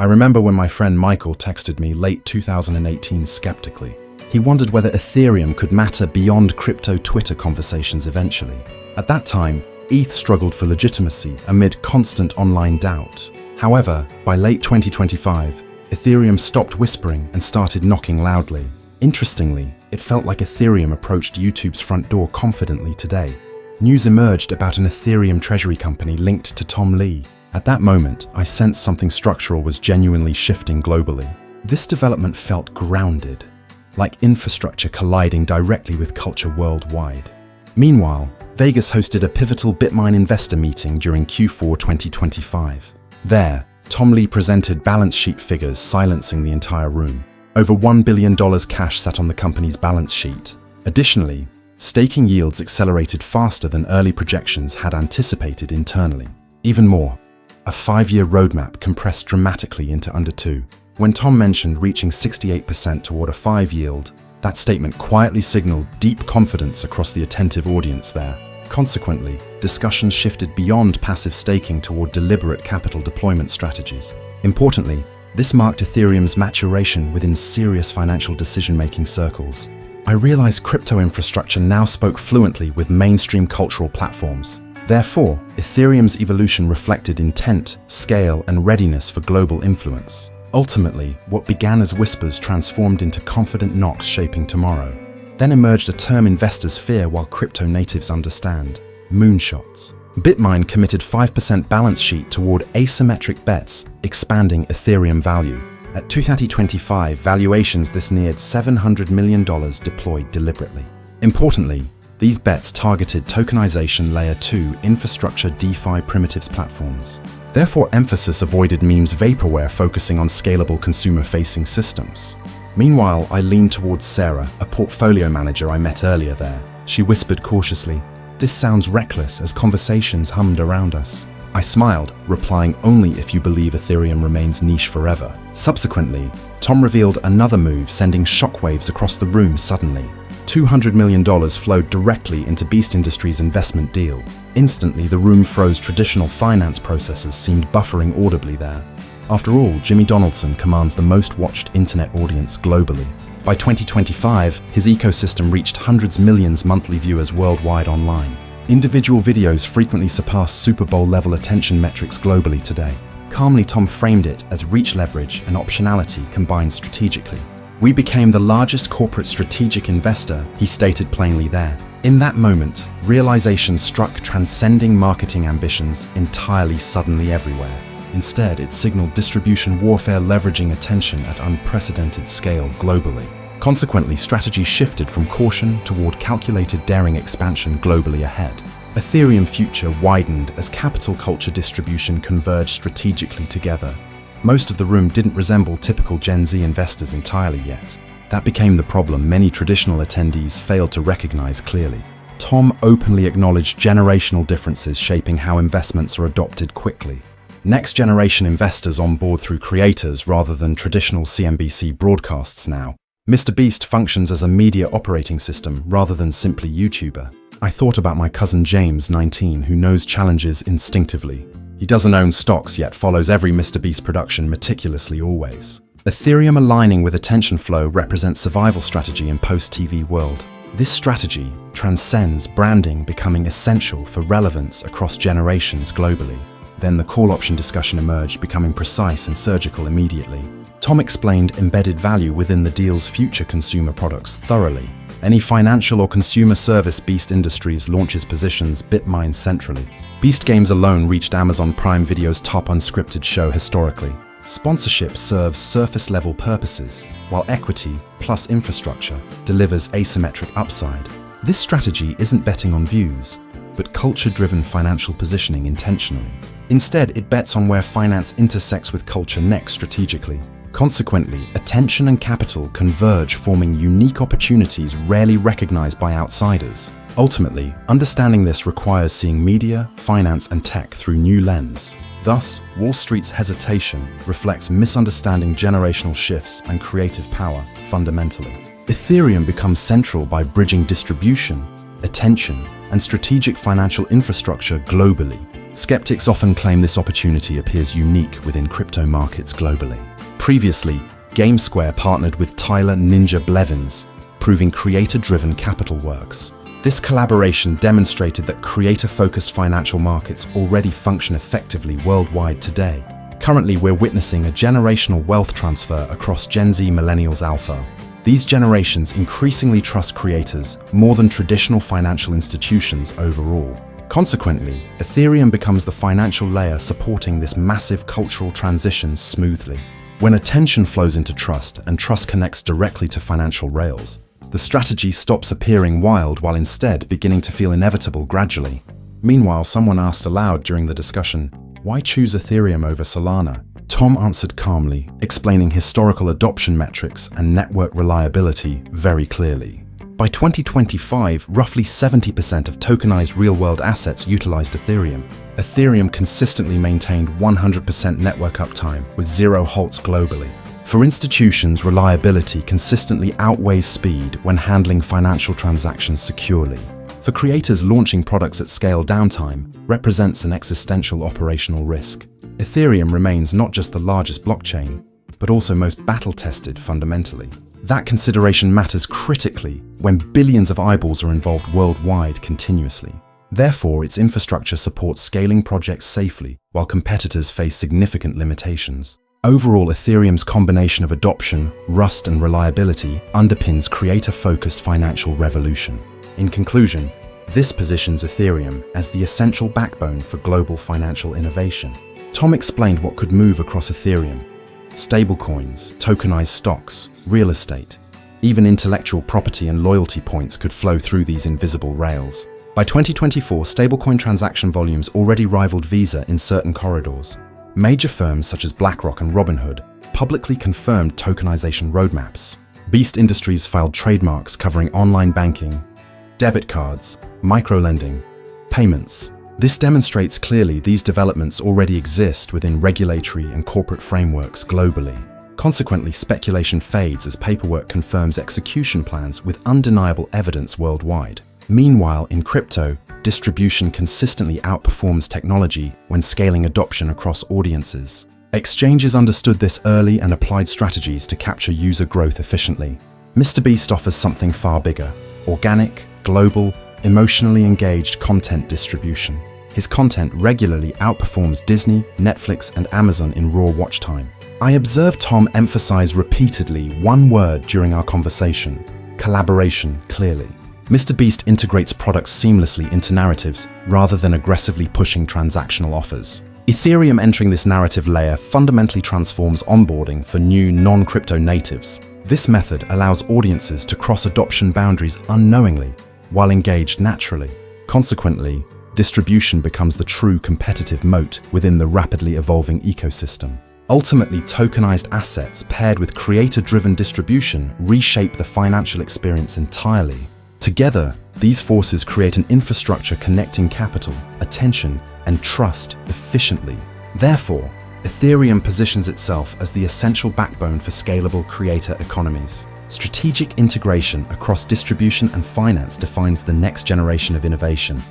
I remember when my friend Michael texted me late 2018 skeptically. He wondered whether Ethereum could matter beyond crypto Twitter conversations eventually. At that time, ETH struggled for legitimacy amid constant online doubt. However, by late 2025, Ethereum stopped whispering and started knocking loudly. Interestingly, it felt like Ethereum approached YouTube's front door confidently today. News emerged about an Ethereum treasury company linked to Tom Lee. At that moment, I sensed something structural was genuinely shifting globally. This development felt grounded, like infrastructure colliding directly with culture worldwide. Meanwhile, Vegas hosted a pivotal Bitmine investor meeting during Q4 2025. There, Tom Lee presented balance sheet figures silencing the entire room. Over $1 billion cash sat on the company's balance sheet. Additionally, staking yields accelerated faster than early projections had anticipated internally. Even more, a 5-year roadmap compressed dramatically into under 2. When Tom mentioned reaching 68% toward a 5 yield, that statement quietly signaled deep confidence across the attentive audience there. Consequently, discussions shifted beyond passive staking toward deliberate capital deployment strategies. Importantly, this marked Ethereum's maturation within serious financial decision-making circles. I realized crypto infrastructure now spoke fluently with mainstream cultural platforms. Therefore, Ethereum's evolution reflected intent, scale, and readiness for global influence. Ultimately, what began as whispers transformed into confident knocks shaping tomorrow. Then emerged a term investors fear while crypto natives understand: moonshots. Bitmine committed 5% balance sheet toward asymmetric bets, expanding Ethereum value. At 2025 valuations, this neared $700 million deployed deliberately. Importantly, these bets targeted tokenization layer 2 infrastructure DeFi primitives platforms. Therefore, emphasis avoided memes vaporware focusing on scalable consumer-facing systems. Meanwhile, I leaned towards Sarah, a portfolio manager I met earlier there. She whispered cautiously, "This sounds reckless," as conversations hummed around us. I smiled, replying, "Only if you believe Ethereum remains niche forever." Subsequently, Tom revealed another move, sending shockwaves across the room suddenly. $200 million flowed directly into Beast Industries' investment deal. Instantly, the room froze. Traditional finance processes seemed buffering audibly there. After all, Jimmy Donaldson commands the most watched internet audience globally. By 2025, his ecosystem reached hundreds of millions monthly viewers worldwide online. Individual videos frequently surpass Super Bowl-level attention metrics globally today. Calmly, Tom framed it as reach leverage and optionality combined strategically. "We became the largest corporate strategic investor," he stated plainly there. In that moment, realization struck, transcending marketing ambitions entirely suddenly everywhere. Instead, it signaled distribution warfare leveraging attention at unprecedented scale globally. Consequently, strategy shifted from caution toward calculated daring expansion globally ahead. Ethereum future widened as capital culture distribution converged strategically together. Most of the room didn't resemble typical Gen Z investors entirely yet. That became the problem many traditional attendees failed to recognize clearly. Tom openly acknowledged generational differences shaping how investments are adopted quickly. Next-generation investors on board through creators rather than traditional CNBC broadcasts now. MrBeast functions as a media operating system rather than simply YouTuber. I thought about my cousin James, 19, who knows challenges instinctively. He doesn't own stocks yet follows every MrBeast production meticulously always. Ethereum aligning with attention flow represents survival strategy in post-TV world. This strategy transcends branding, becoming essential for relevance across generations globally. Then the call option discussion emerged, becoming precise and surgical immediately. Tom explained embedded value within the deal's future consumer products thoroughly. Any financial or consumer service Beast Industries launches positions Bitmine centrally. Beast Games alone reached Amazon Prime Video's top unscripted show historically. Sponsorship serves surface-level purposes, while equity plus infrastructure delivers asymmetric upside. This strategy isn't betting on views, but culture-driven financial positioning intentionally. Instead, it bets on where finance intersects with culture next strategically. Consequently, attention and capital converge, forming unique opportunities rarely recognized by outsiders. Ultimately, understanding this requires seeing media, finance, and tech through new lens. Thus, Wall Street's hesitation reflects misunderstanding generational shifts and creative power fundamentally. Ethereum becomes central by bridging distribution, attention, and strategic financial infrastructure globally. Skeptics often claim this opportunity appears unique within crypto markets globally. Previously, GameSquare partnered with Tyler Ninja Blevins, proving creator-driven capital works. This collaboration demonstrated that creator-focused financial markets already function effectively worldwide today. Currently, we're witnessing a generational wealth transfer across Gen Z, Millennials, Alpha. These generations increasingly trust creators more than traditional financial institutions overall. Consequently, Ethereum becomes the financial layer supporting this massive cultural transition smoothly. When attention flows into trust and trust connects directly to financial rails, the strategy stops appearing wild while instead beginning to feel inevitable gradually. Meanwhile, someone asked aloud during the discussion, "Why choose Ethereum over Solana?" Tom answered calmly, explaining historical adoption metrics and network reliability very clearly. By 2025, roughly 70% of tokenized real-world assets utilized Ethereum. Ethereum consistently maintained 100% network uptime with zero halts globally. For institutions, reliability consistently outweighs speed when handling financial transactions securely. For creators, launching products at scale, downtime represents an existential operational risk. Ethereum remains not just the largest blockchain, but also most battle-tested fundamentally. That consideration matters critically when billions of eyeballs are involved worldwide continuously. Therefore, its infrastructure supports scaling projects safely while competitors face significant limitations. Overall, Ethereum's combination of adoption, rust, and reliability underpins creator-focused financial revolution. In conclusion, this positions Ethereum as the essential backbone for global financial innovation. Tom explained what could move across Ethereum: stablecoins, tokenized stocks, real estate. Even intellectual property and loyalty points could flow through these invisible rails. By 2024, stablecoin transaction volumes already rivaled Visa in certain corridors. Major firms such as BlackRock and Robinhood publicly confirmed tokenization roadmaps. Beast Industries filed trademarks covering online banking, debit cards, microlending, payments. This demonstrates clearly these developments already exist within regulatory and corporate frameworks globally. Consequently, speculation fades as paperwork confirms execution plans with undeniable evidence worldwide. Meanwhile, in crypto, distribution consistently outperforms technology when scaling adoption across audiences. Exchanges understood this early and applied strategies to capture user growth efficiently. MrBeast offers something far bigger: organic, global, emotionally engaged content distribution. His content regularly outperforms Disney, Netflix, and Amazon in raw watch time. I observed Tom emphasize repeatedly one word during our conversation: collaboration, clearly. MrBeast integrates products seamlessly into narratives rather than aggressively pushing transactional offers. Ethereum entering this narrative layer fundamentally transforms onboarding for new non-crypto natives. This method allows audiences to cross adoption boundaries unknowingly, while engaged naturally. Consequently, distribution becomes the true competitive moat within the rapidly evolving ecosystem. Ultimately, tokenized assets paired with creator-driven distribution reshape the financial experience entirely. Together, these forces create an infrastructure connecting capital, attention, and trust efficiently. Therefore, Ethereum positions itself as the essential backbone for scalable creator economies. Strategic integration across distribution and finance defines the next generation of innovation,